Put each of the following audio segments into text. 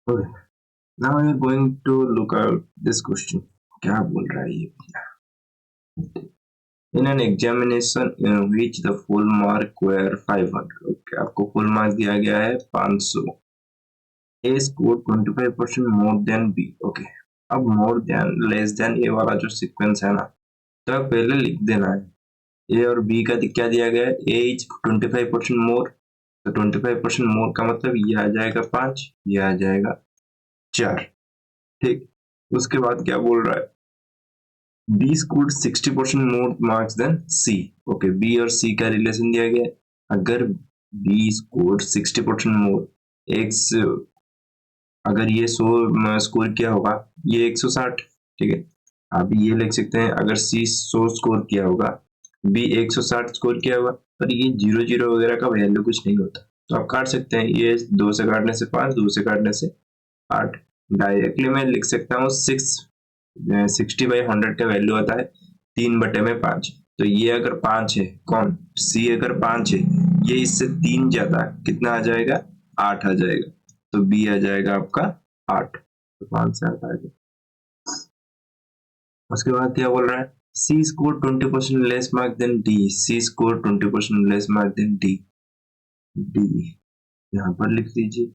Okay. Now we are going to look at this question. क्या बोल रहा है ये? In an examination in which the full mark were 500. Okay, आपको full mark दिया गया है 500. A scored 25% more than B. Okay. अब more than less than ये वाला जो सीक्वेंस है ना, तो पहले लिख देना है A और B का क्या दिया गया है. A is 25% more. तो 25% more का मतलब ये आ जाएगा 5, ये आ जाएगा 4. ठीक. उसके बाद क्या बोल रहा है, B scored 60% more marks than C. Okay, B और C का रिलेशन दिया गया है. अगर B scored 60% more, X अगर ये 100 स्कोर किया होगा, ये 160. ठीक है, आप ये लिख सकते हैं अगर C 100 स्कोर किया होगा, B 160 स्कोर किया होगा, पर ये 0 वगैरह का वैल्यू कुछ नहीं होता, तो आप काट सकते हैं. ये 2 से काटने से 5, 2 से काटने से 8. डायरेक्टली मैं लिख सकता हूँ 60/100 का वैल्यू आता है 3/5. तो ये अगर 5 है, कौन C अगर 5 है, ये इससे 3 ज्यादा कितना आ जाएगा, 8 आ जाएगा. तो B आ जाएगा आपका 8. तो 5 से 8 आ गया. उसके बाद क्या बोल रहा है, C scored 20% less mark than D. C scored 20% less mark than D. D यहाँ पर लिख लीजिए.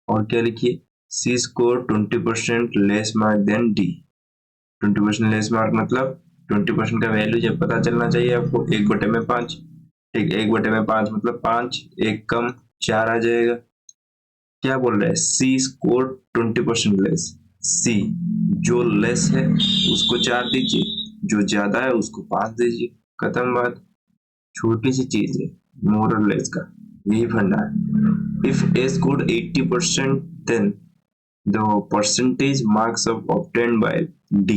और क्या लिखिए, C scored 20% less mark than D. 20% less mark मतलब 20% का वैल्यू जब पता चलना चाहिए आपको 1/5. ठीक, 1/5 मतलब 5, 1 कम 4 आ जाएगा. क्या बोल रहा है, C स्कोर 20% लेस. C जो लेस है उसको 4 दीजिए, जो ज्यादा है उसको 5 दीजिए. खत्म बात. छोटी सी चीज है, मोर और लेस का यही फंडा है. If A scored 80% then the percentage marks of obtained by D.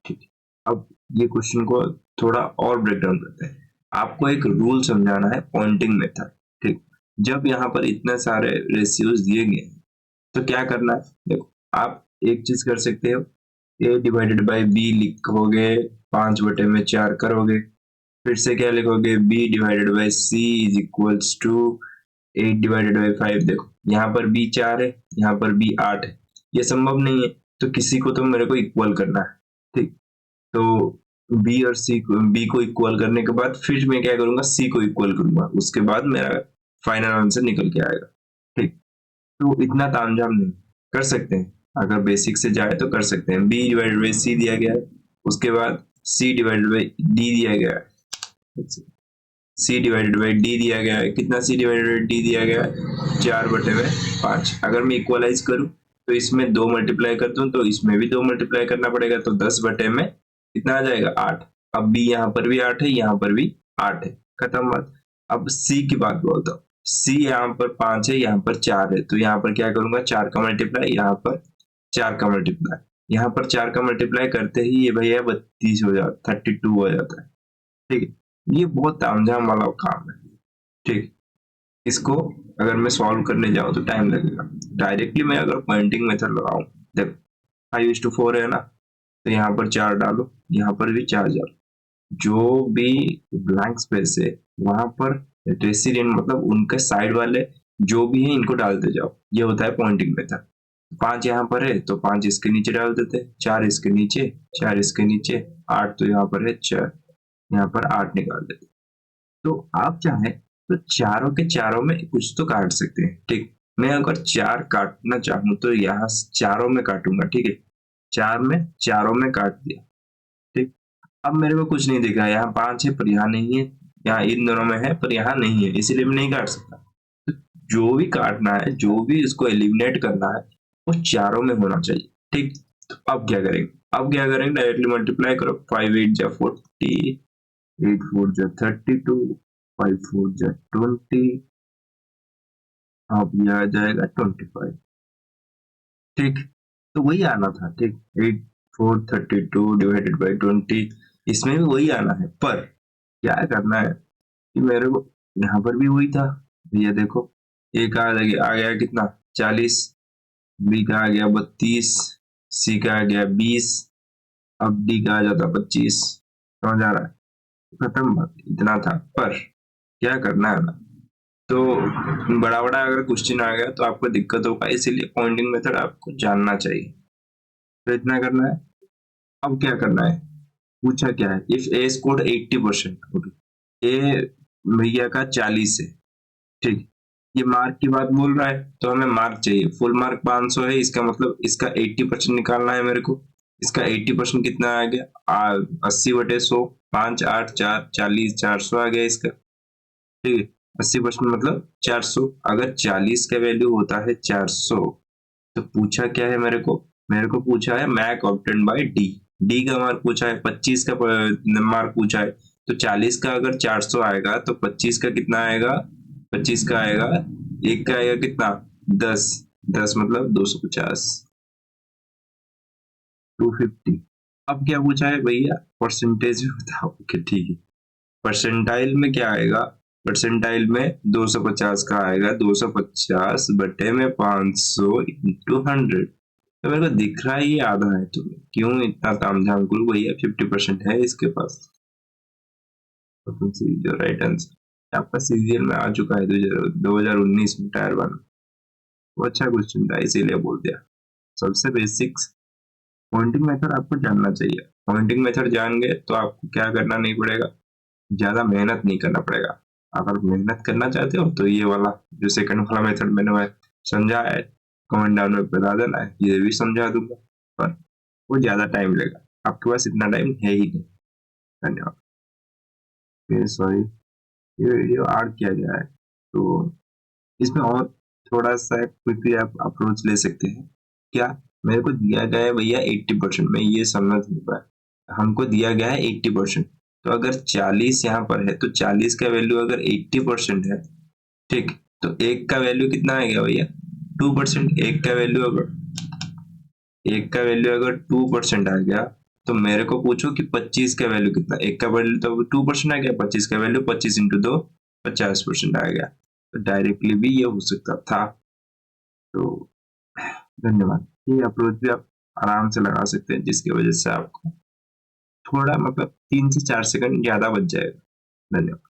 ठीक. अब ये क्वेश्चन को थोड़ा और ब्रेक डाउन करते हैं. आपको एक रूल समझाना है, पॉइंटिंग मेथड. ठीक, जब यहाँ पर इतने सारे रेशियोज दिए गए तो क्या करना है, देखो आप एक चीज कर सकते हो, A डिवाइडेड बाई B लिखोगे, 5/4 करोगे. फिर से क्या लिखोगे, B divided by C is equals to 8/5. देखो यहाँ पर B 4 है, यहाँ पर B 8 है, ये संभव नहीं है, तो किसी को तो मेरे को इक्वल करना है. ठीक, तो B और C को, B को इक्वल करने के बाद फिर मैं क्या करूंगा, C को इक्वल करूंगा, उसके बाद मेरा फाइनल आंसर निकल के आएगा. ठीक, तो इतना तामझाम नहीं, कर सकते हैं. अगर बेसिक से जाए तो कर सकते हैं. B डिवाइडेड बाई C दिया गया है, उसके बाद C डिवाइडेड बाई D दिया गया है. C डिवाइडेड बाई D दिया गया है, कितना C डिवाइडेड बाई D दिया गया है, 4/5. अगर मैं इक्वलाइज करूं तो इसमें 2 मल्टीप्लाई कर दूं तो इसमें भी 2 मल्टीप्लाई करना पड़ेगा, तो 10/में कितना आ जाएगा, 8. अब B यहाँ पर भी 8 है, यहाँ पर भी 8 है. खत्म बात. अब C की बात बोलता हूँ. C यहाँ पर 5 है, यहाँ पर 4 है, तो यहाँ पर क्या करूंगा, 4 का मल्टीप्लाई, यहाँ पर 4 का मल्टीप्लाई, यहाँ पर 4 का मल्टीप्लाई करते ही ये भैया 32 हो जाता, 32 हो जाता है. ठीक है, ये बहुत तामझाम वाला काम है. ठीक, इसको अगर मैं सॉल्व करने जाऊं तो टाइम लगेगा. डायरेक्टली मैं अगर पॉइंटिंग मेथड लगाऊं, देखो 5:4 है ना, तो यहाँ पर 4 डालो, यहाँ पर भी 4 डालो. जो भी ब्लैंक स्पेस है वहां पर रेसिडेंट मतलब उनके साइड वाले जो भी है इनको डालते जाओ. ये होता है पॉइंटिंग मेथड. 5 यहाँ पर है तो 5 इसके नीचे डाल देते हैं, 4 इसके नीचे, 4 इसके नीचे, 8 तो यहाँ पर है, 4 यहाँ पर 8 निकाल देते. तो आप चाहें तो चारों के चारों में कुछ तो काट सकते हैं. ठीक, मैं अगर 4 काटना चाहूं तो यहाँ चारों में काटूंगा. ठीक है, 4 में चारों में काट दिया. ठीक, अब मेरे को कुछ नहीं दिखा, यहाँ 5 है पर यहाँ नहीं है, यहाँ इन दोनों में है पर यहाँ नहीं है, इसीलिए मैं नहीं काट सकता. तो जो भी काटना है, जो भी इसको एलिमिनेट करना है, वो चारों में होना चाहिए. ठीक, तो अब क्या करेंगे, डायरेक्टली मल्टीप्लाई करो. 5 8 जा 40, 8 4 जा 32, 5 4 जा 20, अब ये आ जाएगा 25. ठीक, तो वही आना था. ठीक, 8 4 32 डिवाइडेड बाई 20, इसमें भी वही आना है, पर क्या करना है कि मेरे को यहाँ पर भी वही था. ये देखो, ए का आ गया कितना, 40, बी का आ गया 32, सी का आ गया 20, अब डी का आ जाता 25. समझ आ रहा है, खत्म बात, इतना था. पर क्या करना है ना, तो बड़ा बड़ा अगर क्वेश्चन आ गया तो आपको दिक्कत होगा, इसीलिए पॉइंटिंग मेथड आपको जानना चाहिए। तो इतना करना है। अब क्या करना है, पूछा क्या है, इफ ए स्कोर 80%, ए भैया का 40 है, ठीक, ये मार्क की बात बोल रहा है तो हमें मार्क चाहिए, फुल मार्क 500 है, इसका मतलब इसका 80% निकालना है मेरे को। इसका 80% कितना आ गया, 80/100, 5 8 4 40, 400 आ गया इसका, ठीक है। 80% मतलब 400, अगर 40 का वैल्यू होता है 400, तो पूछा क्या है मेरे को पूछा है मैक ऑब्टेन बाय डी। डी का मार्क पूछा है, 25 का मार्क पूछा है, तो 40 का अगर 400 आएगा तो 25 का कितना आएगा, 25 का आएगा, एक का आएगा कितना, 10, 10 मतलब 250, 250। अब क्या पूछा है भैया, परसेंटेज में बताओ, ओके ठीक है। परसेंटाइल में क्या आएगा, परसेंटाइल में 250 का आएगा, 250 बटे में 500 इंटू 100। तो मेरे को दिख रहा है ये आधा है, तुम्हें क्यों इतना तामझाम करूं भैया, 50% है इसके पास। तो जो राइट आंसर आपका सीरियल में आ चुका है 2019 में टायर 1, वो अच्छा क्वेश्चन था इसीलिए बोल दिया। सबसे बेसिक्स पॉइंटिंग मेथड आपको जानना चाहिए। पॉइंटिंग मेथड जान गए तो आपको क्या करना नहीं पड़ेगा, ज्यादा मेहनत नहीं करना पड़ेगा। अगर मेहनत करना चाहते हो तो ये वाला जो सेकंड वाला मेथड मैंने समझा है, कमेंट डाउन में बता देना है, ये भी समझा दूंगा, पर वो ज्यादा टाइम लेगा, आपके पास इतना टाइम है ही नहीं। धन्यवाद। सॉरी, ये वीडियो आड़ किया गया है, तो इसमें और थोड़ा सा क्विकली आप अप्रोच ले सकते हैं। क्या, मेरे को दिया गया है भैया 80%, में ये समझ नहीं पाया, हमको दिया गया है 80%, तो अगर 40 यहाँ पर है तो 40 का वैल्यू अगर 80% है, ठीक, तो एक का वैल्यू कितना आ गया भैया, 2%। एक का वैल्यू अगर 2% आ गया, तो मेरे को पूछो कि 25 का वैल्यू कितना, एक का वैल्यू तो 2% आ गया, 25 का वैल्यू 25 इंटू 2, 50% आ गया। तो डायरेक्टली भी ये हो सकता था। तो धन्यवाद। ये अप्रोच भी आप आराम से लगा सकते हैं, जिसकी वजह से आपको थोड़ा मतलब 3 से 4 सेकंड ज्यादा बच जाएगा। धन्यवाद।